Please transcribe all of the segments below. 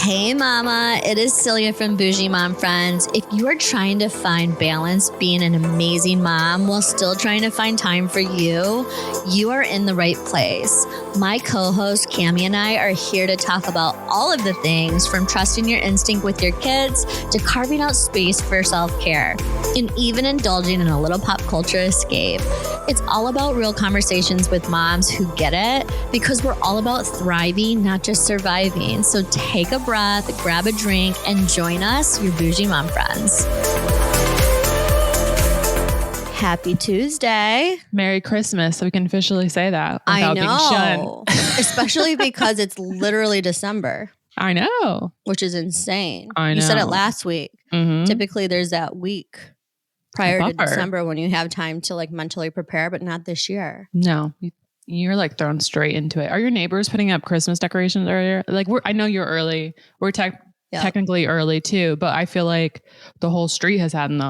Hey mama, it is Celia from Bougie Mom Friends. If you are trying to find balance being an amazing mom while still trying to find time for you, you are in the right place. My co-host Cammie and I are here to talk about all of the things from trusting your instinct with your kids to carving out space for self-care and even indulging in a little pop culture escape. It's all about real conversations with moms who get it because we're all about thriving, not just surviving. So take a breath, grab a drink, and join us, your Bougie Mom Friends. Happy Tuesday. Merry Christmas. So we can officially say that without being shunned. Especially because it's literally December. I know. Which is insane. I know. You said it last week. Mm-hmm. Typically there's that week prior to December when you have time to like mentally prepare, but not this year. No, you're like thrown straight into it. Are your neighbors putting up Christmas decorations earlier? Like I know you're early. We're technically early too, but I feel like the whole street has had them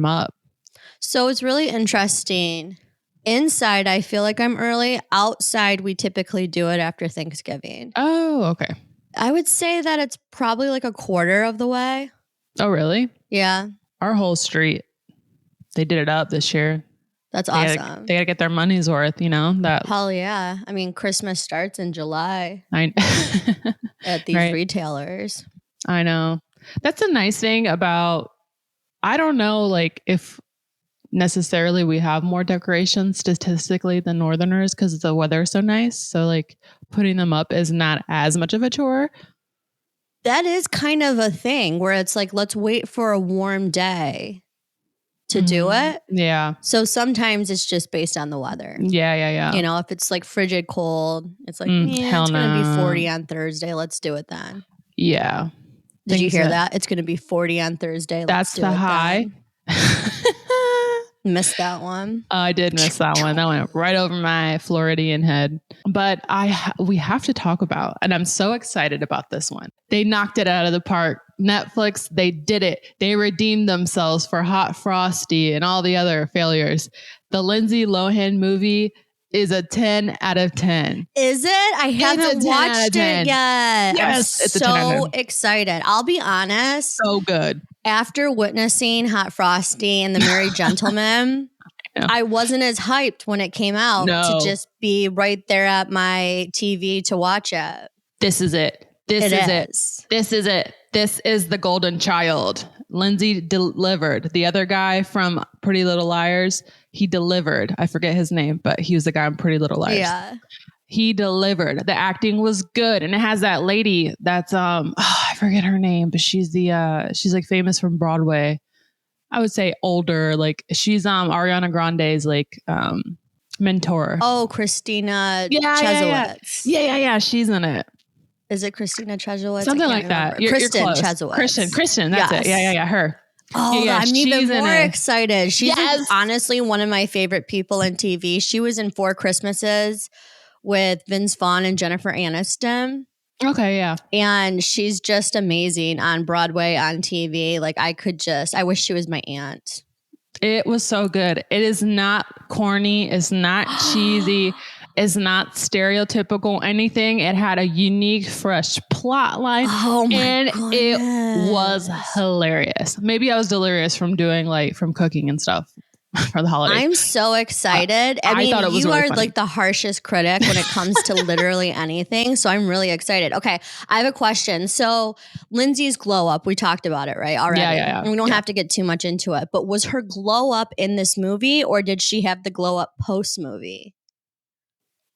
up. So it's really interesting. Inside, I feel like I'm early. Outside, we typically do it after Thanksgiving. Oh, okay. I would say that it's probably like a quarter of the way. Oh, really? Yeah. Our whole street, they did it up this year. That's awesome. They got to get their money's worth, you know? Hell yeah. I mean, Christmas starts in July at these retailers. I know. That's a nice thing about, I don't know, like if necessarily we have more decorations statistically than Northerners because the weather's so nice. So like putting them up is not as much of a chore. That is kind of a thing where it's like, let's wait for a warm day to do it. Yeah. So sometimes it's just based on the weather. Yeah. You know, if it's like frigid cold, it's like, it's going to be 40 on Thursday. Let's do it then. Yeah. Did you hear that? It's going to be 40 on Thursday. That's the high. Missed that one. I did miss that one. That went right over my Floridian head. But we have to talk about, and I'm so excited about this one. They knocked it out of the park. Netflix, they did it. They redeemed themselves for Hot Frosty and all the other failures. The Lindsay Lohan movie is a 10 out of 10. Is it? I haven't watched it yet. Yes, it's so excited. I'll be honest. So good. After witnessing Hot Frosty and the Merry Gentleman, I wasn't as hyped when it came out to just be right there at my TV to watch it. This is it. This is it. This is the golden child. Lindsay delivered. The other guy from Pretty Little Liars, he delivered. I forget his name, but he was the guy in Pretty Little Liars. Yeah. He delivered. The acting was good. And it has that lady that's, I forget her name, but she's she's like famous from Broadway. I would say older, like she's Ariana Grande's like mentor. Oh, Christina Chezowitz. Yeah. She's in it. Is it Christina Chezowitz? Something like that. Kristen Chezowitz. Kristen. That's it. Yeah. Her. Oh, I'm even more excited. She's honestly one of my favorite people in TV. She was in 4 Christmases with Vince Vaughn and Jennifer Aniston. Okay, yeah. And she's just amazing on Broadway, on TV. Like I wish she was my aunt. It was so good. It is not corny. It's not cheesy. It's not stereotypical anything. It had a unique, fresh plot line. Oh my and goodness. It was hilarious. Maybe I was delirious from cooking and stuff for the holidays. I'm so excited. I mean, thought it was really funny. Like the harshest critic when it comes to literally anything. So I'm really excited. Okay. I have a question. So Lindsay's glow up, we talked about it, right? Already. Yeah. And we don't have to get too much into it, but was her glow up in this movie or did she have the glow up post movie?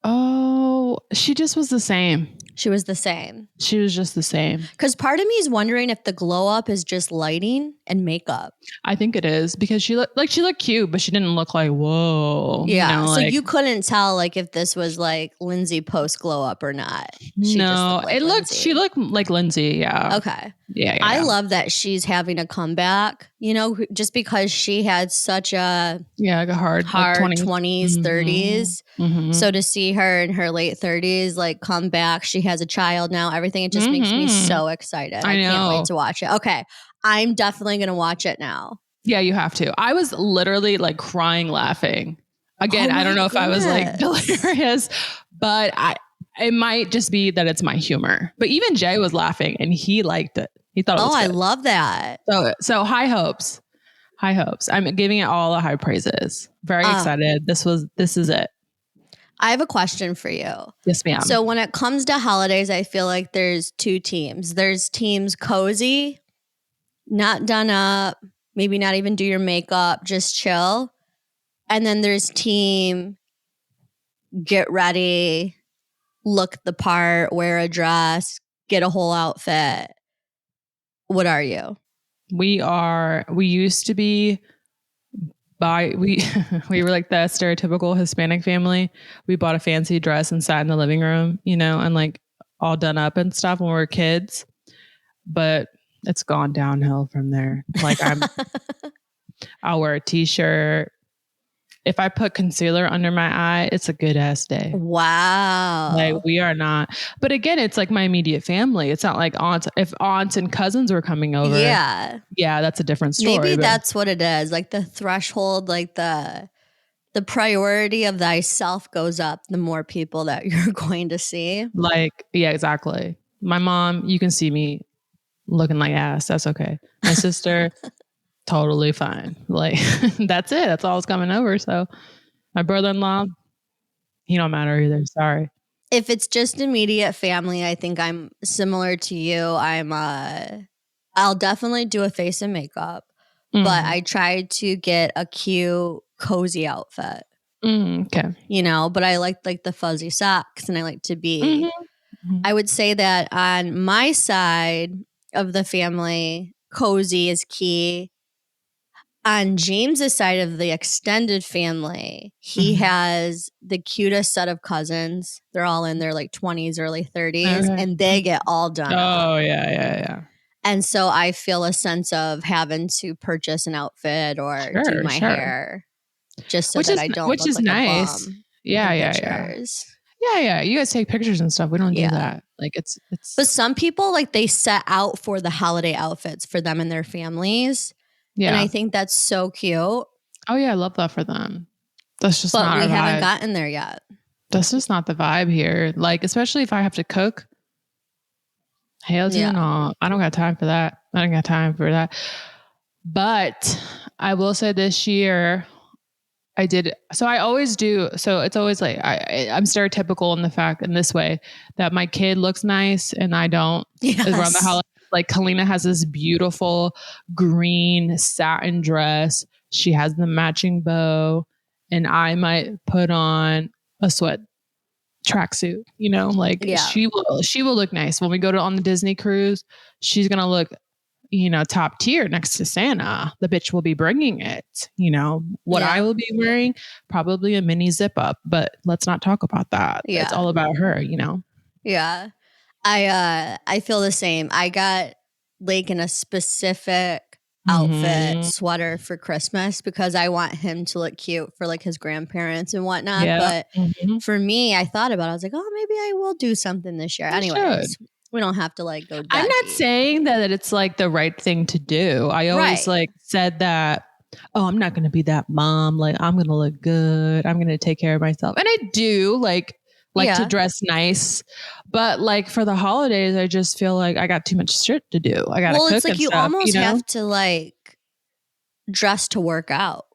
Oh, she just was the same. She was the same. She was just the same. Because part of me is wondering if the glow up is just lighting and makeup. I think it is because she looked cute, but she didn't look like, whoa. Yeah. You know, so you couldn't tell like if this was like Lindsay post glow up or not. She looked like Lindsay. Yeah. Okay. Yeah. I love that she's having a comeback, you know, just because she had such a hard like 20s, 20s 30s. Mm-hmm. So to see her in her late 30s, like come back, she has a child now, everything, it just makes me so excited. I can't wait to watch it. Okay. I'm definitely going to watch it now. Yeah, you have to. I was literally like crying, laughing. Again, I don't know if I was like delirious, but It might just be that it's my humor. But even Jay was laughing and he liked it. He thought it was good. I love that. So high hopes. High hopes. I'm giving it all the high praises. Very excited. This is it. I have a question for you. Yes, ma'am. So when it comes to holidays, I feel like there's two teams. There's teams cozy, not done up, maybe not even do your makeup, just chill. And then there's team get ready, look the part, wear a dress, get a whole outfit. What are you? We used to be we were like the stereotypical Hispanic family. We bought a fancy dress and sat in the living room, and like all done up and stuff when we were kids. But it's gone downhill from there. Like I'll wear a t-shirt. If I put concealer under my eye, it's a good ass day. Wow. Like we are not. But again, it's like my immediate family. It's not like aunts. If aunts and cousins were coming over. Yeah. Yeah, that's a different story. Maybe that's what it is. Like the threshold, like the priority of thyself goes up the more people that you're going to see. Like, yeah, exactly. My mom, you can see me looking like ass. That's okay. My sister, totally fine. Like, that's it. That's all that's coming over. So my brother-in-law, he don't matter either. Sorry. If it's just immediate family, I think I'm similar to you. I'll definitely do a face and makeup, but I try to get a cute, cozy outfit. Okay. But I like the fuzzy socks and I like to be, I would say that on my side of the family, cozy is key. On James's side of the extended family, he has the cutest set of cousins. They're all in their like 20s, early 30s, and they get all done up. Oh, yeah. And so I feel a sense of having to purchase an outfit or do my hair just so that I don't look like nice. a bum. Yeah. Yeah. You guys take pictures and stuff. We don't do that. Like it's. But some people like they set out for the holiday outfits for them and their families. Yeah. And I think that's so cute. Oh yeah, I love that for them. That's just not our vibe. But we haven't gotten there yet. That's just not the vibe here. Like, especially if I have to cook. Hell to no. I don't got time for that. But I will say this year, I did. So I always do. So it's always like, I'm stereotypical in this way that my kid looks nice and I don't. Yes. Around the holidays. Like Kalina has this beautiful green satin dress. She has the matching bow and I might put on a sweat tracksuit, she will look nice. When we go on the Disney cruise, she's going to look, top tier next to Santa. The bitch will be bringing it, what I will be wearing, probably a mini zip up, but let's not talk about that. Yeah. It's all about her, Yeah. I feel the same. I got like in a specific outfit sweater for Christmas because I want him to look cute for like his grandparents and whatnot. Yeah. But for me, I thought about it. I was like, oh, maybe I will do something this year. Anyways, we don't have to like go. I'm not saying that it's like the right thing to do. I always like said that, oh, I'm not going to be that mom. Like I'm going to look good. I'm going to take care of myself. And I do like to dress nice, but like for the holidays, I just feel like I got too much shit to do. I got to cook it's like and you stuff, almost have to like dress to work out.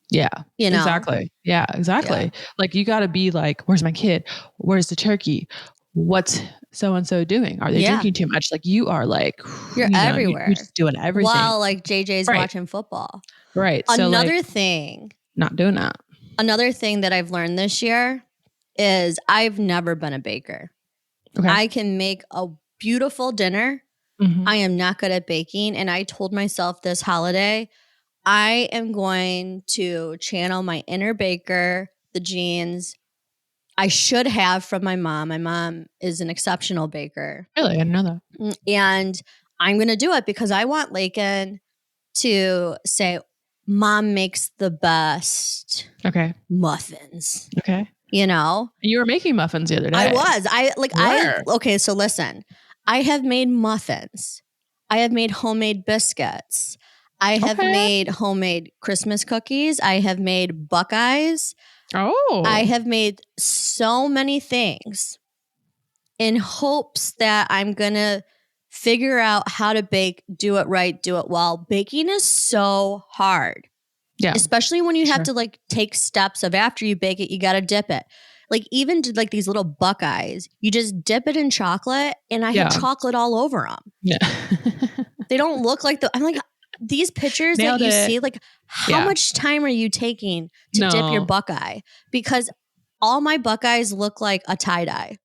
Yeah, exactly. Yeah, exactly. Yeah. Like you got to be like, where's my kid? Where's the turkey? What's so-and-so doing? Are they drinking too much? Like you are like, you're everywhere. You're just doing everything. While like JJ's watching football. Right. Another thing. Not doing that. Another thing that I've learned this year is I've never been a baker. Okay. I can make a beautiful dinner. I am not good at baking. And I told myself this holiday, I am going to channel my inner baker, the genes I should have from my mom. My mom is an exceptional baker. Really? I didn't know that. And I'm going to do it because I want Lakin to say, Mom makes the best muffins. Okay. You were making muffins the other day. I was. Okay, so listen. I have made muffins. I have made homemade biscuits. I have made homemade Christmas cookies. I have made Buckeyes. Oh. I have made so many things. in hopes that I'm going to figure out how to bake, do it right, do it well. Baking is so hard. Yeah. Especially when you have to like take steps of after you bake it, you got to dip it. Like even to like these little Buckeyes, you just dip it in chocolate and I had chocolate all over them. Yeah. They don't look like I'm like, these pictures that you see, like how much time are you taking to dip your Buckeye? Because all my Buckeyes look like a tie-dye.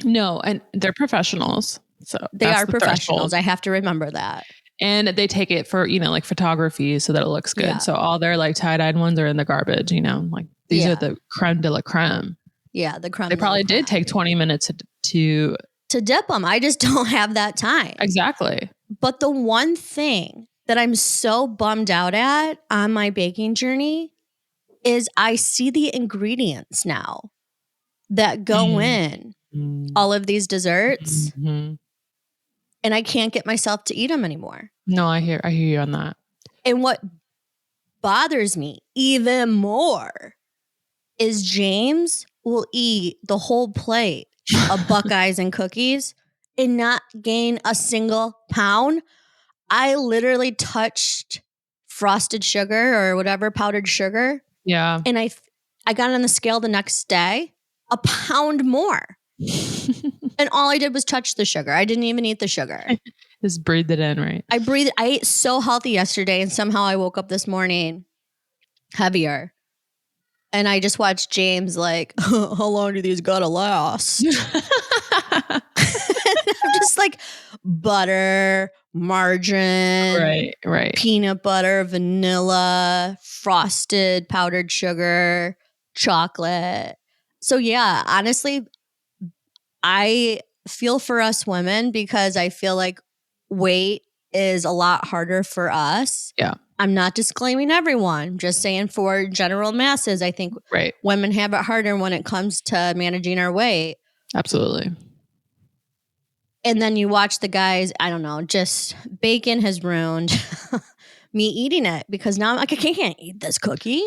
No, and they're professionals. So they are professionals. I have to remember that. And they take it for, like photography so that it looks good. Yeah. So all their like tie-dyed ones are in the garbage, like these are the creme de la creme. Yeah, the creme. They probably did take 20 minutes to dip them. I just don't have that time. Exactly. But the one thing that I'm so bummed out at on my baking journey is I see the ingredients now that go in all of these desserts. Mm-hmm. And I can't get myself to eat them anymore. No, I hear you on that. And what bothers me even more is James will eat the whole plate of Buckeyes and cookies and not gain a single pound. I literally touched frosted sugar or whatever, powdered sugar. Yeah. And I got on the scale the next day, a pound more. And all I did was touch the sugar. I didn't even eat the sugar. Just breathed it in, right? I ate so healthy yesterday, and somehow I woke up this morning heavier. And I just watched James like, how long do these gotta last? I'm just like butter, margarine, right, peanut butter, vanilla, frosted powdered sugar, chocolate. So yeah, honestly, I feel for us women because I feel like weight is a lot harder for us. Yeah. I'm not disclaiming everyone. I'm just saying for general masses, I think women have it harder when it comes to managing our weight. Absolutely. And then you watch the guys, I don't know, just bacon has ruined me eating it because now I'm like, I can't eat this cookie.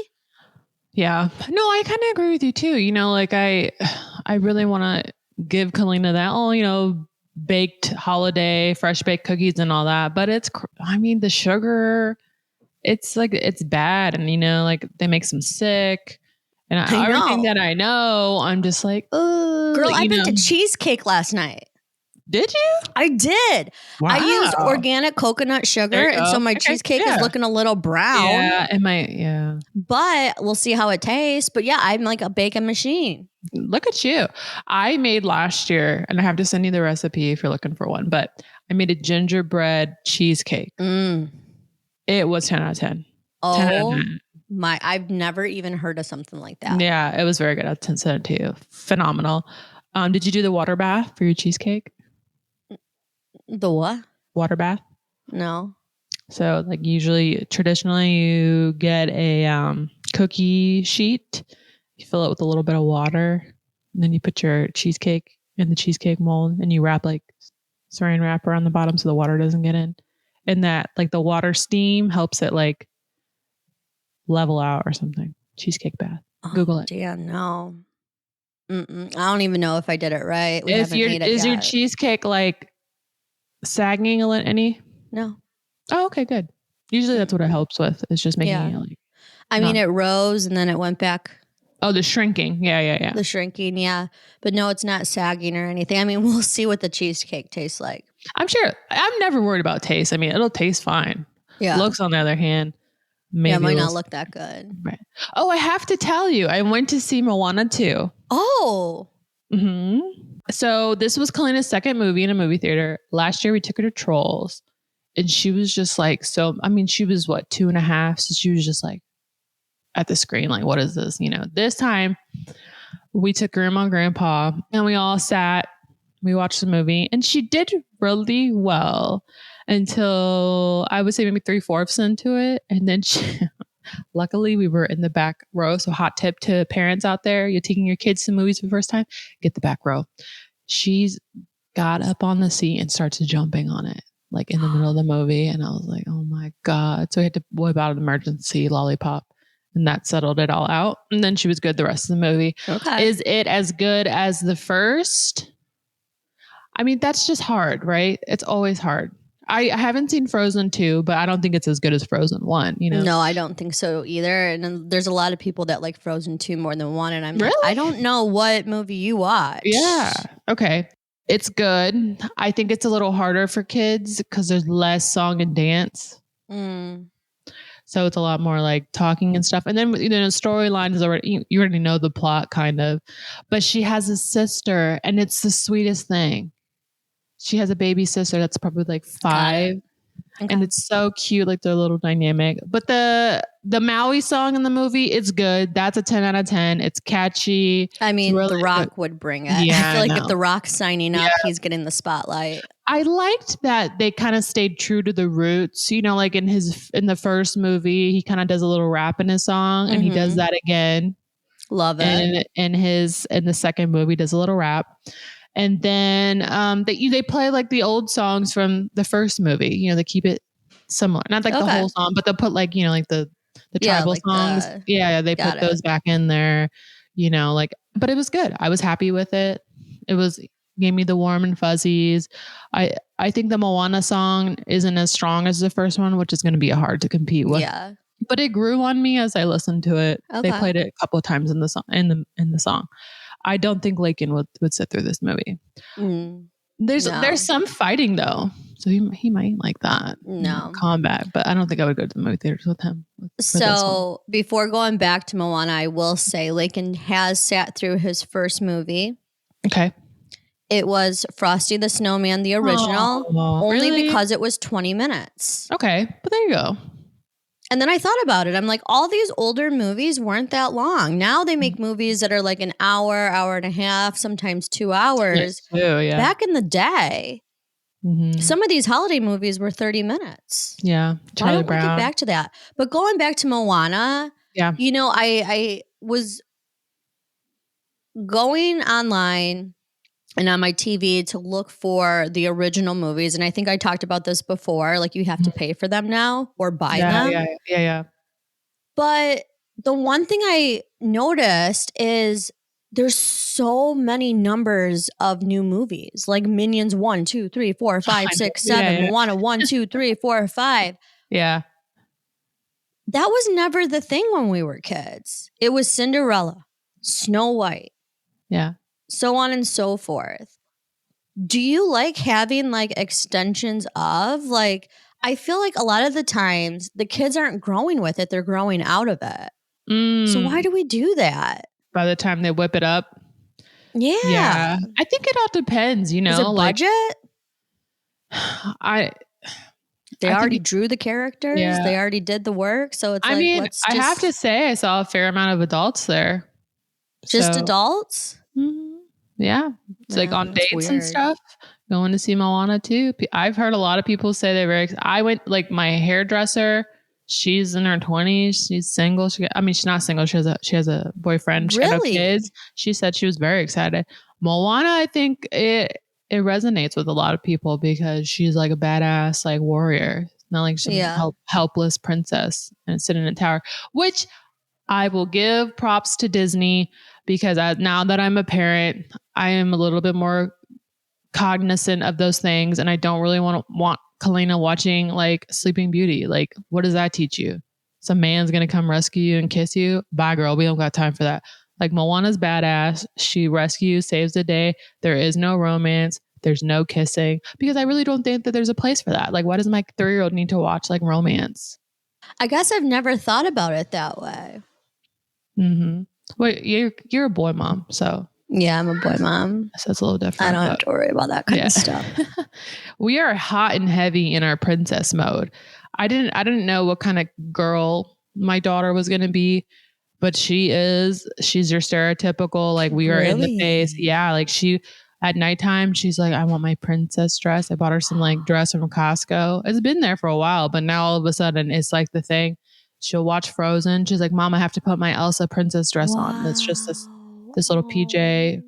Yeah. No, I kind of agree with you too. Like I really want to give Kalina that, baked holiday, fresh baked cookies and all that. But the sugar, it's like, it's bad. And, like they make them sick. And everything that I know, I'm just like, oh. Girl, I baked a cheesecake last night. Did you? I did. Wow. I used organic coconut sugar. And so my cheesecake is looking a little brown. Yeah. But we'll see how it tastes. But yeah, I'm like a baking machine. Look at you. I made last year, and I have to send you the recipe if you're looking for one, but I made a gingerbread cheesecake. It was 10 out of 10. Oh 10 out of 10. I've never even heard of something like that. Yeah, it was very good. I'll send it to you. Phenomenal. Did you do the water bath for your cheesecake? The what? Water bath? No. So like traditionally you get a cookie sheet, you fill it with a little bit of water, and then you put your cheesecake in the cheesecake mold and you wrap like saran wrap around the bottom so the water doesn't get in. And that like the water steam helps it like level out or something. Cheesecake bath. Google it. Yeah, no. I don't even know if I did it right. Is your cheesecake like sagging any? No. Oh, okay, good. Usually that's what it helps with. It's just making it like. I mean, it rose and then it went back. Oh, the shrinking. Yeah. The shrinking, yeah. But no, it's not sagging or anything. I mean, we'll see what the cheesecake tastes like. I'm sure. I'm never worried about taste. I mean, it'll taste fine. Yeah. Looks, on the other hand, maybe it might not look that good. Right. Oh, I have to tell you, I went to see Moana 2. Oh. Mm-hmm. So this was Kalina's second movie in a movie theater. Last year we took her to Trolls, and she was just like, she was 2.5. So she was just like at the screen, like, what is this? This time we took Grandma and Grandpa and we all sat, we watched the movie, and she did really well until I would say maybe 3/4 into it. And then luckily we were in the back row. So hot tip to parents out there, you're taking your kids to movies for the first time, get the back row. She's got up on the seat and starts jumping on it, like in the middle of the movie. And I was like, oh my God. So we had to whip out an emergency lollipop, and that settled it all out. And then she was good the rest of the movie. Okay. Is it as good as the first? I mean, that's just hard, right? It's always hard. I haven't seen Frozen 2, but I don't think it's as good as Frozen 1, you know? No, I don't think so either. And then there's a lot of people that like Frozen 2 more than 1. And I'm like, I Really? don't know what movie you watch. Yeah. Okay. It's good. I think it's a little harder for kids because there's less song and dance. Mm. So it's a lot more like talking and stuff. And then, you know, storyline is already, you already know the plot kind of. But she has a sister and it's the sweetest thing. She has a baby sister that's probably like 5. Okay. And it's so cute, like their little dynamic. But the Maui song in the movie, it's good. That's a 10 out of 10. It's catchy. I mean, really The Rock good. would bring it. Yeah, I feel like I if know. The Rock's signing up, he's getting the spotlight. I liked that they kind of stayed true to the roots. You know, like in the first movie, he kind of does a little rap in his song, and he does that again. Love it. And in the second movie, does a little rap. And then they play like the old songs from the first movie. You know, they keep it similar, not like the whole song, but they'll put like, you know, like the tribal like songs. They put those back in there. You know, like, but it was good. I was happy with it. Gave me the warm and fuzzies. I think the Moana song isn't as strong as the first one, which is going to be hard to compete with. Yeah. But it grew on me as I listened to it. Okay. They played it a couple of times in the song. In the song, I don't think Lakin would sit through this movie. There's some fighting though, so he might like that. No combat, but I don't think I would go to the movie theaters with him. So before going back to Moana, I will say Lakin has sat through his first movie. Okay. It was Frosty the Snowman, the original, only really? because it was 20 minutes. Okay, but there you go. And then I thought about it. I'm like, all these older movies weren't that long. Now they make movies that are like an hour, hour and a half, sometimes 2 hours. Yeah. Back in the day, some of these holiday movies were 30 minutes. Yeah. Charlie Brown. Why don't we get back to that? But going back to Moana, you know, I was going online and on my TV to look for the original movies. And I think I talked about this before. Like you have to pay for them now or buy them. Yeah. But the one thing I noticed is there's so many numbers of new movies, like Minions 1, 2, 3, 4, 5, 6, 7, Moana 1, 2, 3, 4, 5. Yeah. That was never the thing when we were kids. It was Cinderella, Snow White. Yeah. So on and so forth. Do you like having like extensions of like, I feel like a lot of the times the kids aren't growing with it. They're growing out of it. So why do we do that? By the time they whip it up. Yeah. I think it all depends, you know. Is it budget? They already drew the characters. Yeah. They already did the work. So it's I have to say I saw a fair amount of adults there. Just adults? Mm-hmm. Yeah. It's like on dates and stuff. Going to see Moana too. I've heard a lot of people say they're very I went like my hairdresser. She's in her 20s. She's single. She's not single. She has a boyfriend. She had kids. She said she was very excited. Moana, I think it resonates with a lot of people because she's like a badass like warrior. It's not like she's a helpless princess and sitting in a tower, which I will give props to Disney because now that I'm a parent, I am a little bit more cognizant of those things. And I don't really want Kalina watching like Sleeping Beauty. Like, what does that teach you? Some man's going to come rescue you and kiss you? Bye, girl. We don't got time for that. Like, Moana's badass. She rescues, saves the day. There is no romance. There's no kissing because I really don't think that there's a place for that. Like, why does my 3-year-old need to watch like romance? I guess I've never thought about it that way. Mm-hmm. Well, you're a boy mom, so. Yeah, I'm a boy mom. So it's a little different. I don't have to worry about that kind of stuff. We are hot and heavy in our princess mode. I didn't know what kind of girl my daughter was going to be, but she is. She's your stereotypical, like we are in the face. Yeah, like at nighttime, she's like, I want my princess dress. I bought her some like dress from Costco. It's been there for a while, but now all of a sudden it's like the thing. She'll watch Frozen. She's like, Mom, I have to put my Elsa princess dress on. That's just this little PJ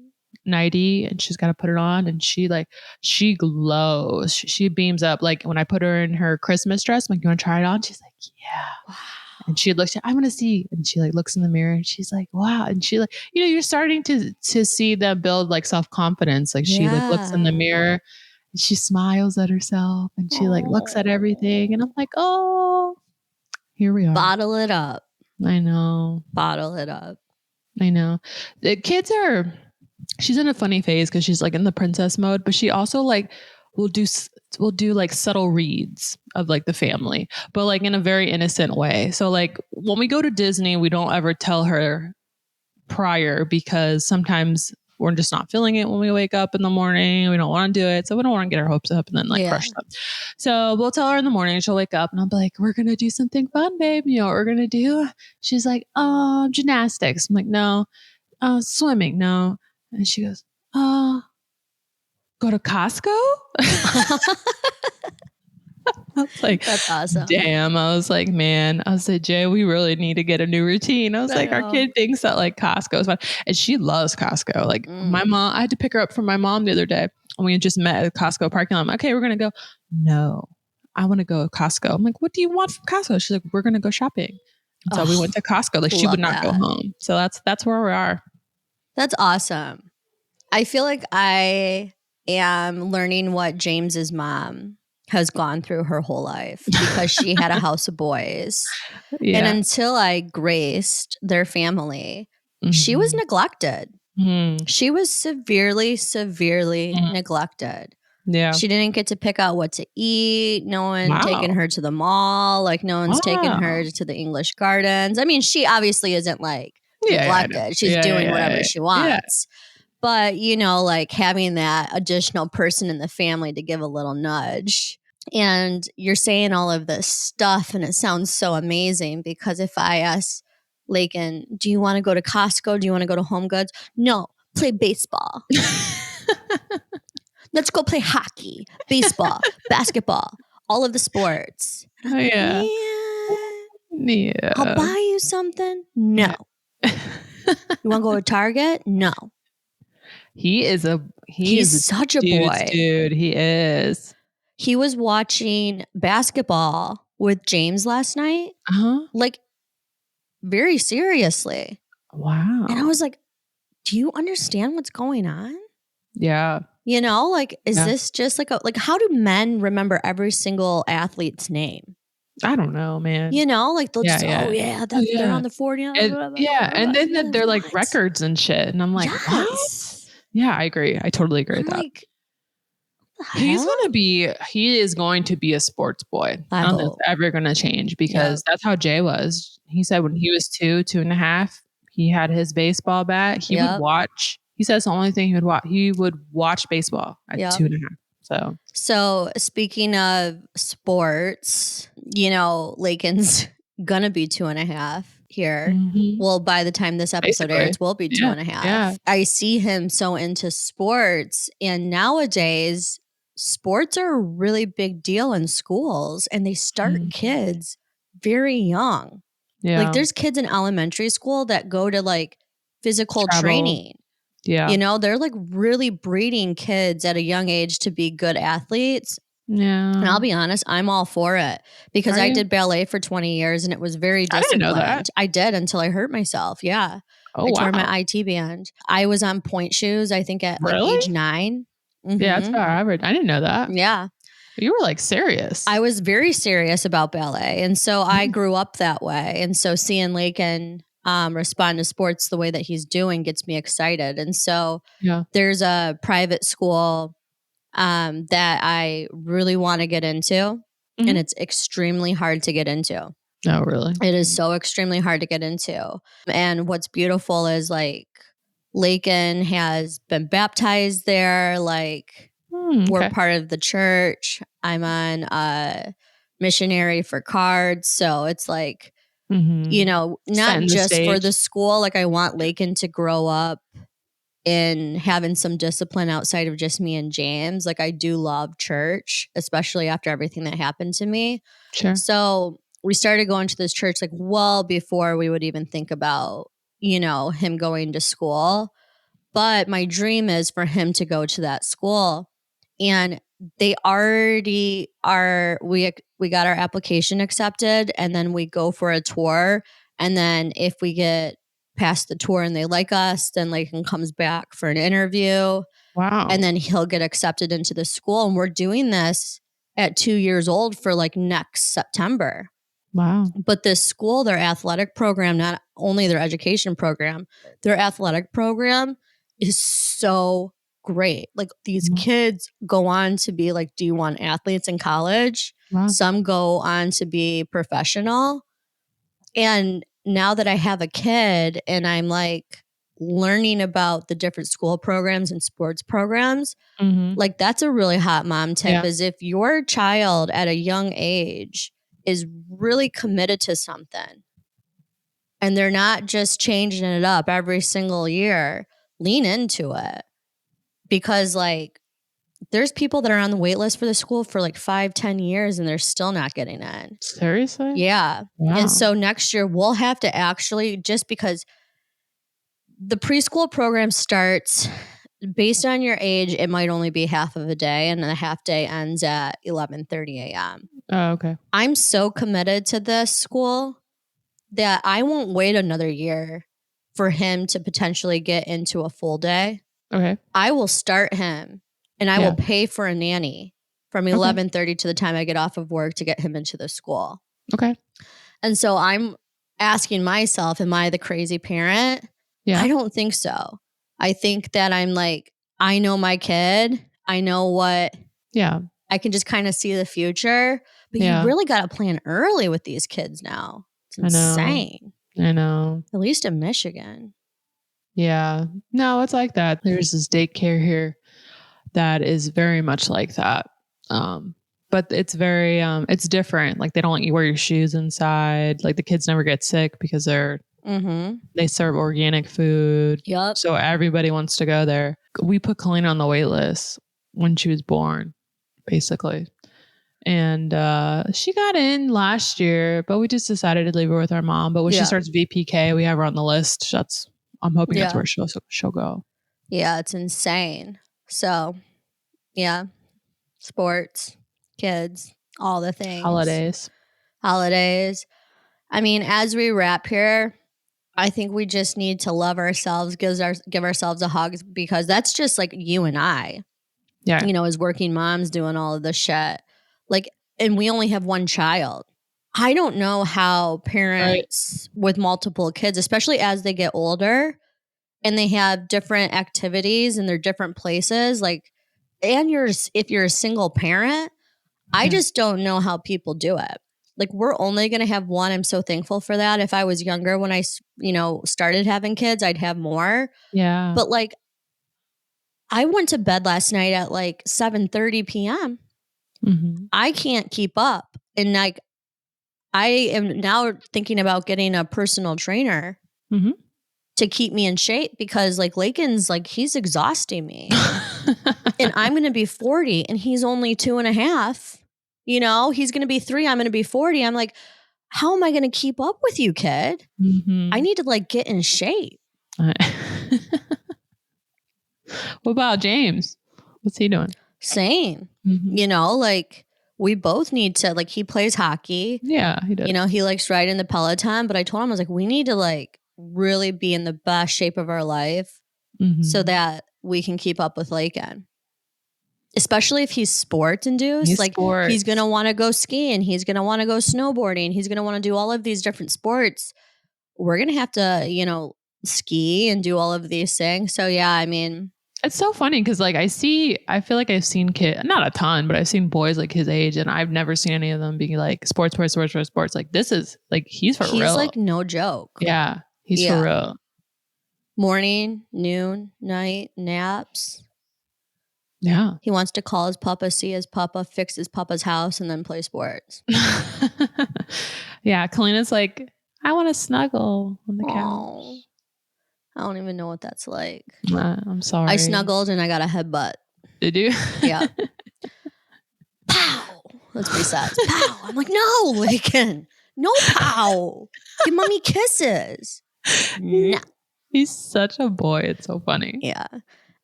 nightie, and she's got to put it on. And she glows. She beams up. Like when I put her in her Christmas dress, I'm like, you want to try it on? She's like, yeah. Wow. And she looks, I want to see. And she like looks in the mirror and she's like, wow. And she like, you're starting to see them build like self-confidence. Like she like looks in the mirror and she smiles at herself and she like looks at everything. And I'm like, oh, here we are. Bottle it up. I know. Bottle it up. I know. The kids she's in a funny phase because she's like in the princess mode, but she also like will do like subtle reads of like the family, but like in a very innocent way. So like when we go to Disney, we don't ever tell her prior because sometimes we're just not feeling it when we wake up in the morning. We don't want to do it. So we don't want to get our hopes up and then like crush them. So we'll tell her in the morning, she'll wake up and I'll be like, we're going to do something fun, babe. You know what we're going to do? She's like, oh, gymnastics. I'm like, no. Swimming. No. And she goes, go to Costco? I was like, that's awesome. Damn. I was like, man, I said, Jay, we really need to get a new routine. I was like, our kid thinks that like Costco is fun. And she loves Costco. Like my mom, I had to pick her up from my mom the other day and we had just met at Costco parking lot. I'm like, okay, we're going to go. No, I want to go to Costco. I'm like, what do you want from Costco? She's like, we're going to go shopping. And so we went to Costco. Like she would not go home. So that's where we are. That's awesome. I feel like I am learning what James's mom has gone through her whole life because she had a house of boys. Yeah. And until I graced their family, she was neglected. She was severely neglected. Yeah. She didn't get to pick out what to eat. No one taking her to the mall. Like no one's taking her to the English gardens. I mean, she obviously isn't like neglected. She's doing whatever she wants. But, you know, like having that additional person in the family to give a little nudge. And you're saying all of this stuff and it sounds so amazing because if I ask Lakin, do you want to go to Costco? Do you want to go to Home Goods? No, play baseball. Let's go play hockey, baseball, basketball, all of the sports. Oh, yeah. Yeah. I'll buy you something. No. You want to go to Target? No. He's such a boy. Dude, he is. He was watching basketball with James last night. Like very seriously. Wow. And I was like, do you understand what's going on? Yeah. You know, like, is this just like how do men remember every single athlete's name? I don't know, man. You know, like they'll just, they're on the 40. And then they're like records and shit. And I'm like, what? Yeah, I agree. I totally agree with that. Like, he is going to be a sports boy. I don't think it's ever going to change because that's how Jay was. He said when he was 2.5, he had his baseball bat. He would watch. He says the only thing he would watch. He would watch baseball at 2.5. So speaking of sports, you know, Lakin's gonna be 2.5 here. Well, by the time this episode airs, we'll be 2.5. Yeah. I see him so into sports, and nowadays sports are a really big deal in schools, and they start kids very young. Yeah. Like there's kids in elementary school that go to like physical training. Yeah. You know, they're like really breeding kids at a young age to be good athletes. Yeah. And I'll be honest, I'm all for it because I did ballet for 20 years and it was very disciplined. I didn't know that. I did until I hurt myself. Yeah. I tore my IT band. I was on point shoes, I think at like age 9. Yeah, that's about average. I didn't know that. Yeah. You were like serious. I was very serious about ballet. And so I grew up that way. And so seeing Lakin respond to sports the way that he's doing gets me excited. And so there's a private school that I really want to get into. And it's extremely hard to get into. Oh, really? It is so extremely hard to get into. And what's beautiful is like Lakin has been baptized there. Like we're part of the church. I'm on missionary for cards. So it's like, you know, not just for the school. Like I want Lakin to grow up in having some discipline outside of just me and James. Like I do love church, especially after everything that happened to me. Sure. So we started going to this church like well before we would even think about, you know, him going to school. But my dream is for him to go to that school. And they already are, we got our application accepted, and then we go for a tour. And then if we get past the tour and they like us, then Lakin comes back for an interview. Wow. And then he'll get accepted into the school. And we're doing this at 2 years old for like next September. Wow. But this school, their athletic program, not only their education program, their athletic program is so great. Like these kids go on to be like D1 athletes in college. Wow. Some go on to be professional. And now that I have a kid and I'm like learning about the different school programs and sports programs, like that's a really hot mom tip is if your child at a young age is really committed to something and they're not just changing it up every single year, lean into it. Because like there's people that are on the wait list for the school for like 5-10 years and they're still not getting in. Seriously? Yeah. Wow. And so next year we'll have to actually, just because the preschool program starts based on your age, it might only be half of a day, and the half day ends at 11:30 a.m. Oh, okay. I'm so committed to this school that I won't wait another year for him to potentially get into a full day. Okay. I will start him and I will pay for a nanny from 11:30 to the time I get off of work to get him into the school. Okay. And so I'm asking myself, am I the crazy parent? Yeah. I don't think so. I think that I'm like, I know my kid. I know what. Yeah. I can just kind of see the future. But you really got to plan early with these kids now. It's insane. I know. At least in Michigan. Yeah. No, it's like that. There's this daycare here that is very much like that. But it's very, it's different. Like they don't let you wear your shoes inside. Like the kids never get sick because they serve organic food. Yep. So everybody wants to go there. We put Colleen on the wait list when she was born, basically. And she got in last year, but we just decided to leave her with our mom. But when she starts VPK, we have her on the list. I'm hoping that's where she'll go. Yeah, it's insane. So, yeah, sports, kids, all the things. Holidays. I mean, as we wrap here, I think we just need to love ourselves, give ourselves a hug, because that's just like you and I. Yeah. You know, as working moms doing all of this shit. Like, and we only have one child. I don't know how parents with multiple kids, especially as they get older and they have different activities and they're different places, like, and if you're a single parent, I just don't know how people do it. Like, we're only going to have one. I'm so thankful for that. If I was younger when I, started having kids, I'd have more. Yeah. But like, I went to bed last night at like 7:30 p.m. I can't keep up. And like, I am now thinking about getting a personal trainer to keep me in shape, because like Lakin's like, he's exhausting me. And I'm going to be 40 and he's only 2.5. He's going to be 3. I'm going to be 40. I'm like, how am I going to keep up with you, kid? I need to like get in shape. What about James? What's he doing? Same. Like we both need to, like, he plays hockey. Yeah, he does. He likes riding the Peloton, but I told him, I was like, we need to like really be in the best shape of our life so that we can keep up with Lakin. Especially if he's sports induced. He's going to want to go skiing. He's going to want to go snowboarding. He's going to want to do all of these different sports. We're going to have to, ski and do all of these things. So yeah, I mean, it's so funny because like I feel like I've seen kids, not a ton, but I've seen boys like his age, and I've never seen any of them being like sports. Like this is like, he's for real. He's like no joke. Yeah, he's for real. Morning, noon, night, naps. Yeah. He wants to call his papa, see his papa, fix his papa's house, and then play sports. Yeah, Kalina's like, I want to snuggle on the couch. I don't even know what that's like. I'm sorry. I snuggled and I got a headbutt. Did you? Yeah. Pow! That's what he says. Pow! I'm like, no, Lakin. No pow. Give mommy kisses. No. He's such a boy. It's so funny. Yeah.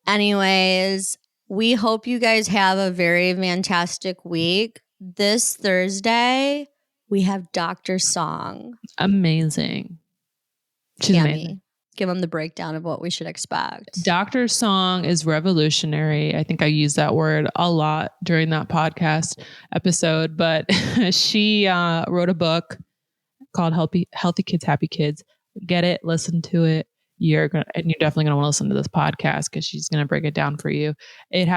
Anyways, We hope you guys have a very fantastic week. This Thursday, we have Dr. Song. Amazing. She's amazing. Give them the breakdown of what we should expect. Dr. Song is revolutionary. I think I used that word a lot during that podcast episode, but she wrote a book called Healthy Kids, Happy Kids. Get it, listen to it. You're definitely gonna want to listen to this podcast because she's gonna break it down for you. It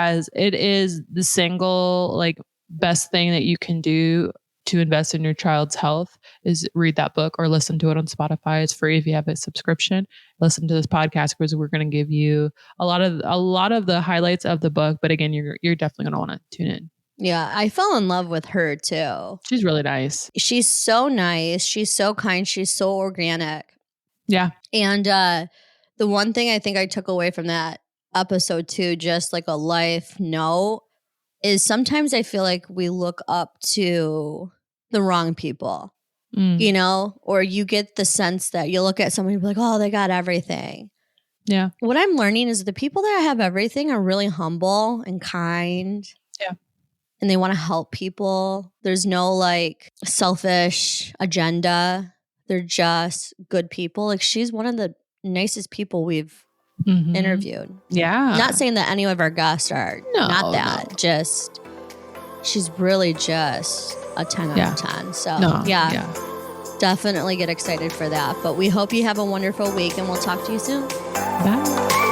is the single like best thing that you can do to invest in your child's health is read that book or listen to it on Spotify. It's free if you have a subscription. Listen to this podcast because we're going to give you a lot of the highlights of the book. But again, you're definitely going to want to tune in. Yeah, I fell in love with her too. She's really nice. She's so nice. She's so kind. She's so organic. Yeah. And the one thing I think I took away from that episode too, just like a life note, is sometimes I feel like we look up to the wrong people, you know, or you get the sense that you look at somebody and be like, oh, they got everything. Yeah. What I'm learning is the people that have everything are really humble and kind. Yeah. And they want to help people. There's no like selfish agenda. They're just good people. Like she's one of the nicest people we've interviewed. Yeah. Not saying that any of our guests are. Not that. No. Just she's really just a 10 out of 10. So definitely get excited for that. But we hope you have a wonderful week and we'll talk to you soon. Bye.